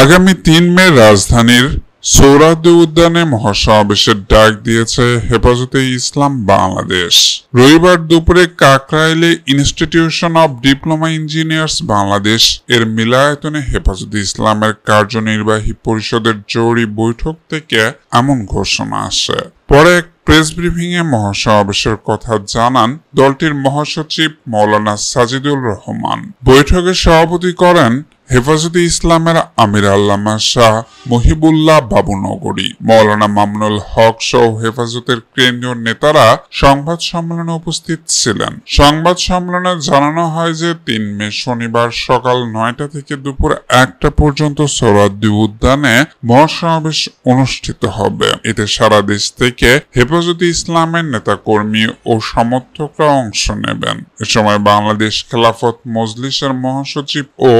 আগামী ৩ মে রাজধানীর সোহরাওয়ার্দী উদ্যানে মহাসমাবেশের ডাক দিয়েছে হেফাজতে ইসলাম বাংলাদেশ। রবিবার দুপুরে কাকরাইলে Institution of Diploma Engineers Bangladesh এর মিলনায়তনে হেফাজতে ইসলামের কার্যনির্বাহী পরিষদের জরুরি বৈঠক থেকে এমন ঘোষণা আসে। পরে এক প্রেস ব্রিফিংয়ে মহাসমাবেশের কথা জানান দলটির মহাসচিব মাওলানা সাজিদুর রহমান। বৈঠকে সভাপতি করেন হেফাজতে ইসলামের আমির আল্লামা শাহ মহিবুল্লাহ বাবুনগরী, মাওলানা মামুনুল হক সহ হেফাজতের কেন্দ্রীয় নেতারা সংবাদ সম্মেলনে উপস্থিত ছিলেন। সংবাদ সম্মেলনে জানানো হয় যে ৩ মে শনিবার সকাল ৯টা থেকে দুপুর ১টা পর্যন্ত সোহরাওয়ার্দী উদ্যানে মহাসমাবেশ অনুষ্ঠিত হবে। এতে সারা দেশ থেকে হেফাজতে ইসলামের নেতাকর্মী ও সমর্থকরা অংশ নেবেন। এ সময় বাংলাদেশ খেলাফত মজলিসের মহাসচিব ও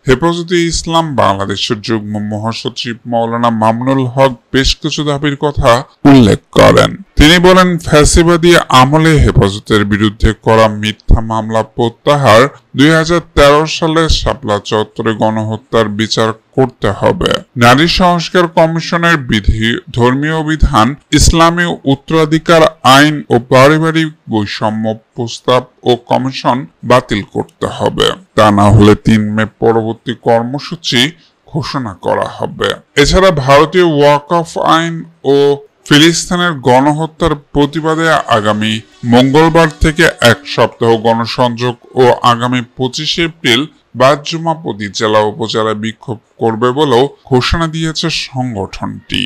হেফাজতে ইসলাম বাংলাদেশের যুগ্ম মহাসচিব মাওলানা মামুনুল হক বেশ কিছু দাবির কথা উল্লেখ করেন। তিনি বলেন, ফ্যাসিবাদী আমলে হেফাজতের বিরুদ্ধে করা মিথ্যা মামলা প্রত্যাহার, ২০১৩ সালে শাপলা চত্বরে গণহত্যার বিচার করতে হবে, নারী সংস্কার কমিশনের বিধি, ধর্মীয় বিধান, ইসলামী উত্তরাধিকার আইন ও পারিবারিক বৈষম্য প্রস্তাব ও কমিশন বাতিল করতে হবে। তা না হলে ৩ মে পরবর্তী কর্মসূচি ঘোষণা করা হবে। এছাড়া ভারতীয় ওয়াকফ আইন ও ফিলিস্তিনের গণহত্যার প্রতিবাদে আগামী মঙ্গলবার থেকে ১ সপ্তাহ গণসংযোগ ও আগামী ২৫ এপ্রিল বাদ জুমা প্রতি জেলা উপজেলায় বিক্ষোভ করবে বলেও ঘোষণা দিয়েছে সংগঠনটি।